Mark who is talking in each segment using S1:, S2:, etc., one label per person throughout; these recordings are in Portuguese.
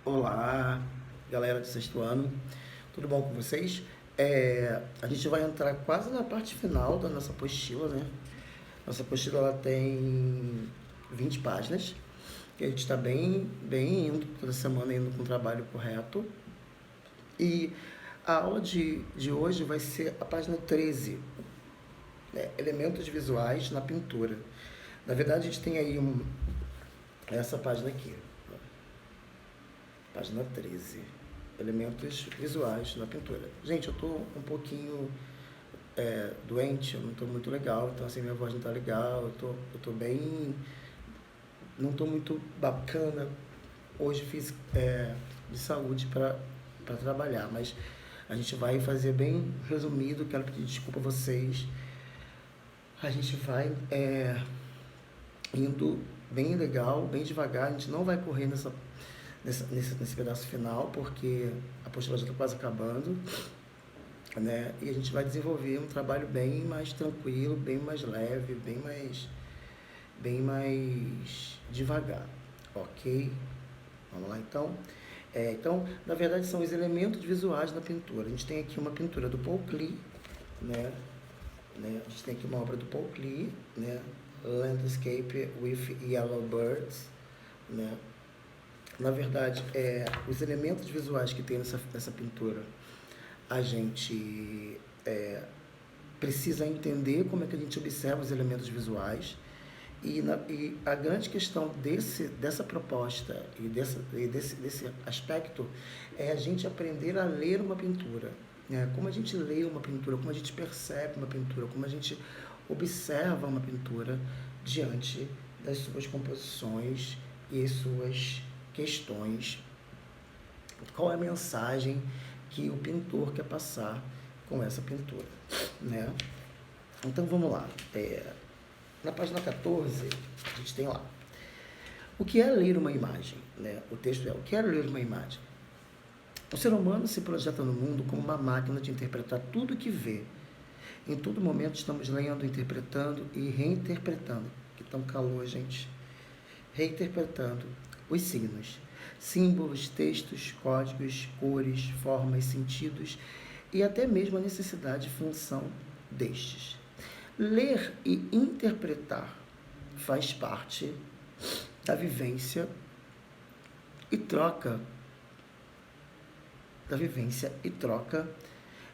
S1: Olá, galera do sexto ano, tudo bom com vocês? A gente vai entrar quase na parte final da nossa apostila, né? Nossa apostila ela tem 20 páginas, que a gente está bem indo, toda semana indo com o trabalho correto. E a aula de hoje vai ser a página 13, né? Elementos visuais na pintura. Na verdade, a gente tem aí essa página aqui, página 13. Elementos visuais na pintura. Gente, eu tô um pouquinho doente, eu não tô muito legal, então assim, minha voz não tá legal, eu tô bem. Não tô muito bacana hoje de saúde para trabalhar, mas a gente vai fazer bem resumido, quero pedir desculpa a vocês. A gente vai indo bem legal, bem devagar, a gente não vai correr nesse pedaço final, porque a apostila já está quase acabando, né? E a gente vai desenvolver um trabalho bem mais tranquilo, bem mais leve, bem mais devagar, ok? Vamos lá então. Então, na verdade, são os elementos visuais da pintura. A gente tem aqui uma pintura do Paul Klee, né? A gente tem aqui uma obra do Paul Klee, né? Landscape with Yellow Birds, né? Na verdade, os elementos visuais que tem nessa pintura, a gente precisa entender como é que a gente observa os elementos visuais. E a grande questão dessa proposta e desse aspecto é a gente aprender a ler uma pintura. Né? Como a gente lê uma pintura, como a gente percebe uma pintura, como a gente observa uma pintura diante das suas composições e suas questões. Qual é a mensagem que o pintor quer passar com essa pintura, né? Então vamos lá. Na página 14, a gente tem lá. O que é ler uma imagem? Né? O texto é: o que é ler uma imagem? O ser humano se projeta no mundo como uma máquina de interpretar tudo o que vê. Em todo momento estamos lendo, interpretando e reinterpretando. Que tão calor, gente. Reinterpretando os signos, símbolos, textos, códigos, cores, formas, sentidos e até mesmo a necessidade e função destes. Ler e interpretar faz parte da vivência e troca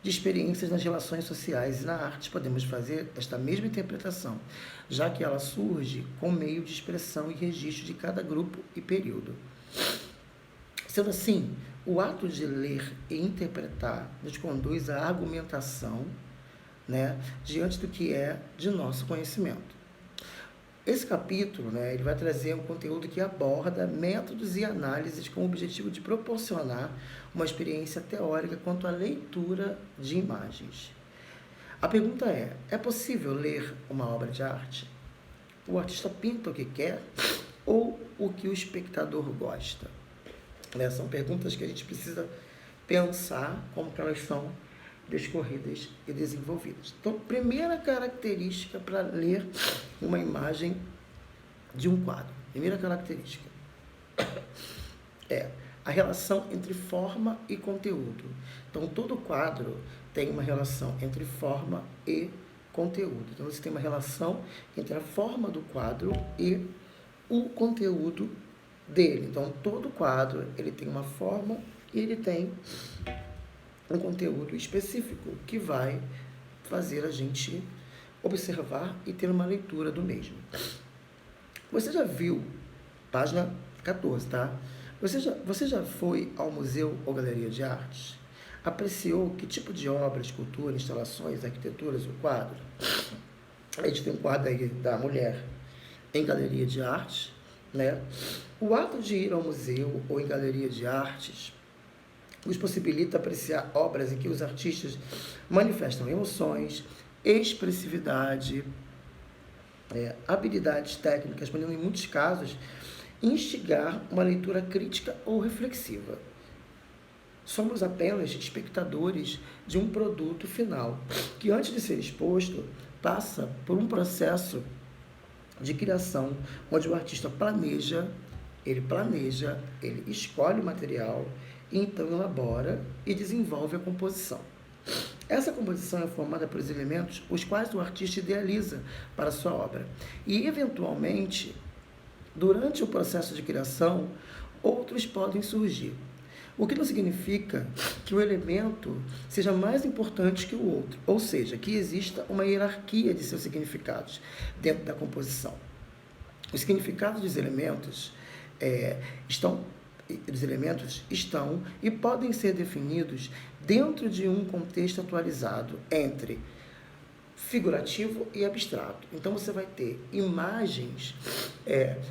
S1: de experiências nas relações sociais, e na arte podemos fazer esta mesma interpretação, já que ela surge com meio de expressão e registro de cada grupo e período. Sendo assim, o ato de ler e interpretar nos conduz à argumentação, né, diante do que é de nosso conhecimento. Esse capítulo, né, ele vai trazer um conteúdo que aborda métodos e análises com o objetivo de proporcionar uma experiência teórica quanto à leitura de imagens. A pergunta é possível ler uma obra de arte? O artista pinta o que quer ou o que o espectador gosta? Né, são perguntas que a gente precisa pensar como que elas são discorridas e desenvolvidas. Então, primeira característica para ler uma imagem de um quadro. Primeira característica é a relação entre forma e conteúdo. Então, todo quadro tem uma relação entre forma e conteúdo. Então, você tem uma relação entre a forma do quadro e o conteúdo dele. Então, todo quadro ele tem uma forma e ele tem um conteúdo específico que vai fazer a gente observar e ter uma leitura do mesmo. Você já viu, página 14, tá? Você já foi ao museu ou galeria de artes? Apreciou que tipo de obra, escultura, instalações, arquiteturas, o quadro? A gente tem um quadro aí da mulher em galeria de artes, né? O ato de ir ao museu ou em galeria de artes nos possibilita apreciar obras em que os artistas manifestam emoções, expressividade, habilidades técnicas, podendo, em muitos casos, instigar uma leitura crítica ou reflexiva. Somos apenas espectadores de um produto final, que antes de ser exposto, passa por um processo de criação, onde o artista planeja ele planeja, ele escolhe o material, e então elabora e desenvolve a composição. Essa composição é formada pelos elementos os quais o artista idealiza para a sua obra. E, eventualmente, durante o processo de criação, outros podem surgir. O que não significa que o elemento seja mais importante que o outro, ou seja, que exista uma hierarquia de seus significados dentro da composição. Os significados dos elementos estão e podem ser definidos dentro de um contexto atualizado entre figurativo e abstrato. Então você vai ter imagens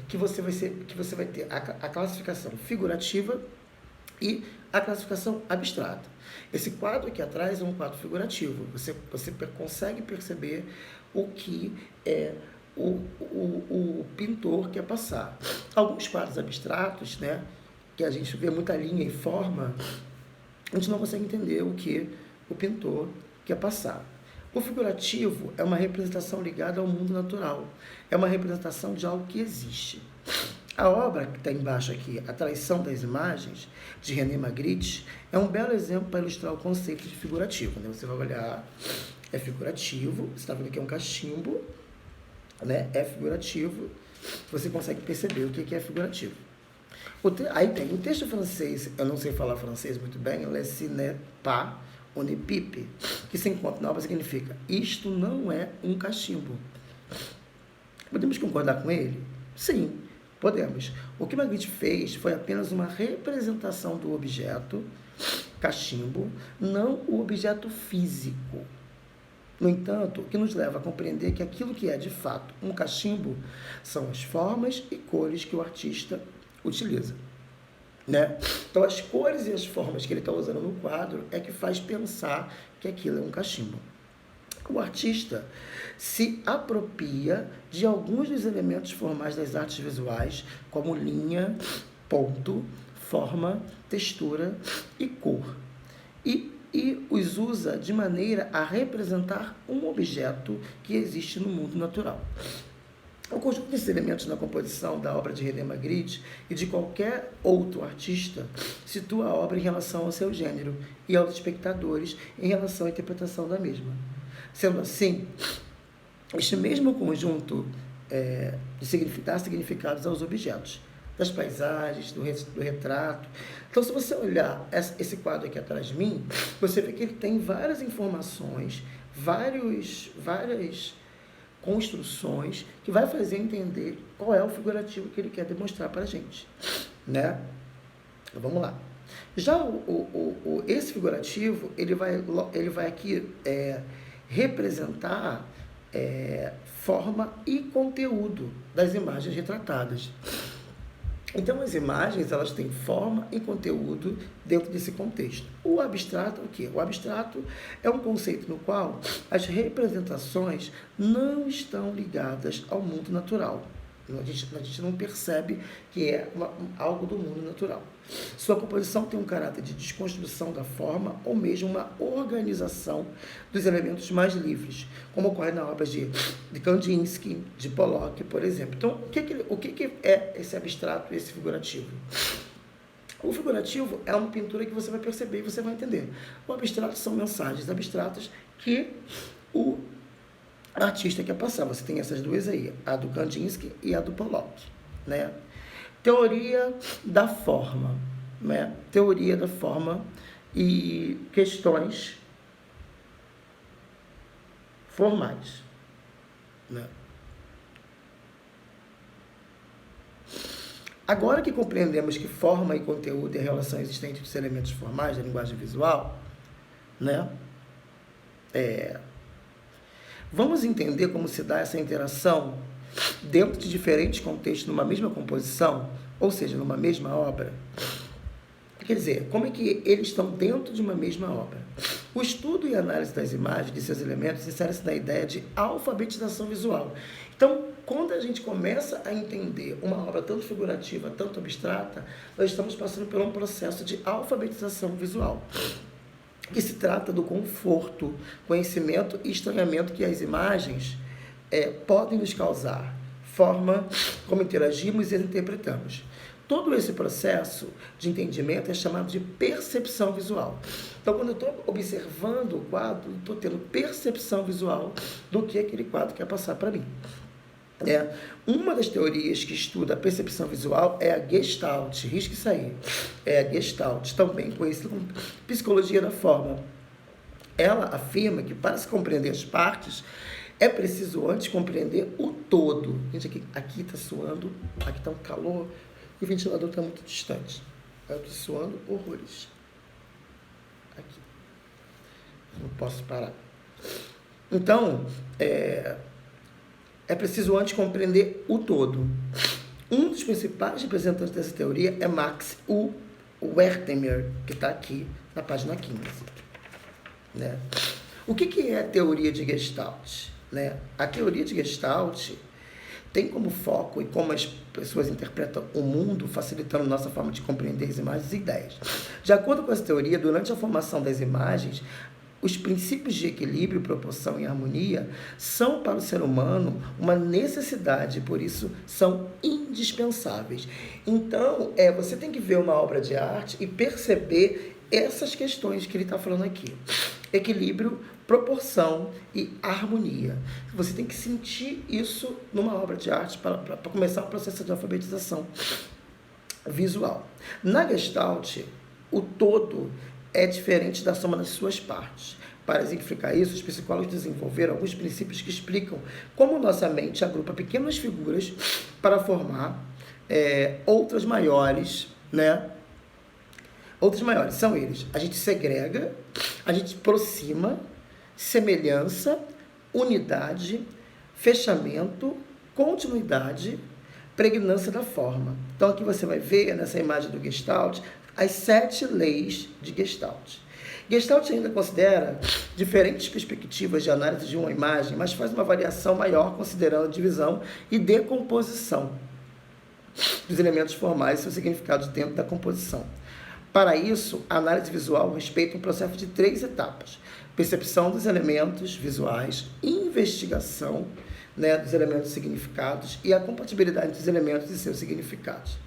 S1: que você vai ter a classificação figurativa e a classificação abstrata. Esse quadro aqui atrás é um quadro figurativo. Você consegue perceber o que o pintor quer passar. Alguns quadros abstratos, né, que a gente vê muita linha e forma, a gente não consegue entender o que o pintor quer passar. O figurativo é uma representação ligada ao mundo natural, é uma representação de algo que existe. A obra que está embaixo aqui, A Traição das Imagens, de René Magritte, é um belo exemplo para ilustrar o conceito de figurativo, né? Você vai olhar, é figurativo, você está vendo que é um cachimbo, né? É figurativo, você consegue perceber o que é figurativo. Aí tem o texto francês, eu não sei falar francês muito bem, Le Ciné Pas, on ne pipe, que se encontra na obra significa, isto não é um cachimbo. Podemos concordar com ele? Sim, podemos. O que Magritte fez foi apenas uma representação do objeto, cachimbo, não o objeto físico. No entanto, o que nos leva a compreender que aquilo que é de fato um cachimbo são as formas e cores que o artista utiliza, né? Então, as cores e as formas que ele está usando no quadro é que faz pensar que aquilo é um cachimbo. O artista se apropria de alguns dos elementos formais das artes visuais, como linha, ponto, forma, textura e cor, e os usa de maneira a representar um objeto que existe no mundo natural. O conjunto desses elementos na composição da obra de René Magritte e de qualquer outro artista situa a obra em relação ao seu gênero e aos espectadores em relação à interpretação da mesma. Sendo assim, este mesmo conjunto dá significados aos objetos, das paisagens, do retrato. Então, se você olhar esse quadro aqui atrás de mim, você vê que ele tem várias informações, várias construções que vai fazer entender qual é o figurativo que ele quer demonstrar para a gente, né? Então, vamos lá. Já esse figurativo, ele vai aqui representar forma e conteúdo das imagens retratadas. Então, as imagens, elas têm forma e conteúdo dentro desse contexto. O abstrato é o quê? O abstrato é um conceito no qual as representações não estão ligadas ao mundo natural. A gente não percebe que é algo do mundo natural. Sua composição tem um caráter de desconstrução da forma ou mesmo uma organização dos elementos mais livres, como ocorre na obra de Kandinsky, de Pollock, por exemplo. Então, o que é esse abstrato e esse figurativo? O figurativo é uma pintura que você vai perceber e você vai entender. O abstrato são mensagens abstratas que o artista quer passar. Você tem essas duas aí, a do Kandinsky e a do Pollock, né? Teoria da forma, né? Teoria da forma e questões formais, né? Agora que compreendemos que forma e conteúdo é a relação existente entre os elementos formais da linguagem visual, né? Vamos entender como se dá essa interação dentro de diferentes contextos numa mesma composição, ou seja, numa mesma obra? Quer dizer, como é que eles estão dentro de uma mesma obra? O estudo e análise das imagens, de seus elementos, insere-se na ideia de alfabetização visual. Então, quando a gente começa a entender uma obra tanto figurativa, tanto abstrata, nós estamos passando por um processo de alfabetização visual, que se trata do conforto, conhecimento e estranhamento que as imagens podem nos causar, forma como interagimos e as interpretamos. Todo esse processo de entendimento é chamado de percepção visual. Então, quando eu estou observando o quadro, estou tendo percepção visual do que aquele quadro quer passar para mim. Uma das teorias que estuda a percepção visual é a Gestalt, risque isso aí, é a Gestalt, também conhecida como psicologia da forma. Ela afirma que para se compreender as partes, é preciso antes compreender o todo. Gente, aqui está suando, aqui está um calor, e o ventilador está muito distante. Eu estou suando horrores. Aqui. Não posso parar. Então, é preciso antes compreender o todo. Um dos principais representantes dessa teoria é Max Wertheimer, que está aqui na página 15. Né? O que é a teoria de Gestalt? Né? A teoria de Gestalt tem como foco e como as pessoas interpretam o mundo, facilitando nossa forma de compreender as imagens e ideias. De acordo com essa teoria, durante a formação das imagens, os princípios de equilíbrio, proporção e harmonia são para o ser humano uma necessidade, por isso são indispensáveis. Então, você tem que ver uma obra de arte e perceber essas questões que ele está falando aqui. Equilíbrio, proporção e harmonia. Você tem que sentir isso numa obra de arte para começar o processo de alfabetização visual. Na Gestalt, o todo é diferente da soma das suas partes. Para exemplificar isso, os psicólogos desenvolveram alguns princípios que explicam como nossa mente agrupa pequenas figuras para formar outras maiores, né? Outros maiores são eles. A gente segrega, a gente aproxima, semelhança, unidade, fechamento, continuidade, pregnância da forma. Então, aqui você vai ver, nessa imagem do Gestalt, as 7 leis de Gestalt. Gestalt ainda considera diferentes perspectivas de análise de uma imagem, mas faz uma variação maior considerando a divisão e decomposição dos elementos formais e seus significados dentro da composição. Para isso, a análise visual respeita um processo de 3 etapas: percepção dos elementos visuais, investigação, né, dos elementos significados e a compatibilidade dos elementos e seus significados.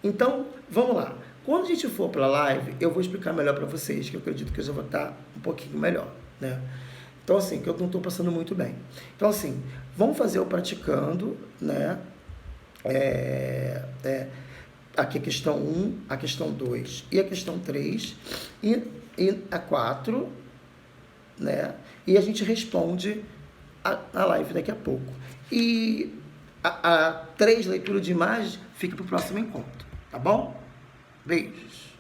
S1: Então, vamos lá. Quando a gente for para a live, eu vou explicar melhor para vocês, que eu acredito que eu já vou estar um pouquinho melhor, né? Então, assim, que eu não estou passando muito bem. Então, assim, vamos fazer o praticando, né? Aqui a questão 1, a questão 2 e a questão 3 e a 4, né? E a gente responde a live daqui a pouco. E a 3, leitura de imagens, fica para o próximo encontro, tá bom? Beijos.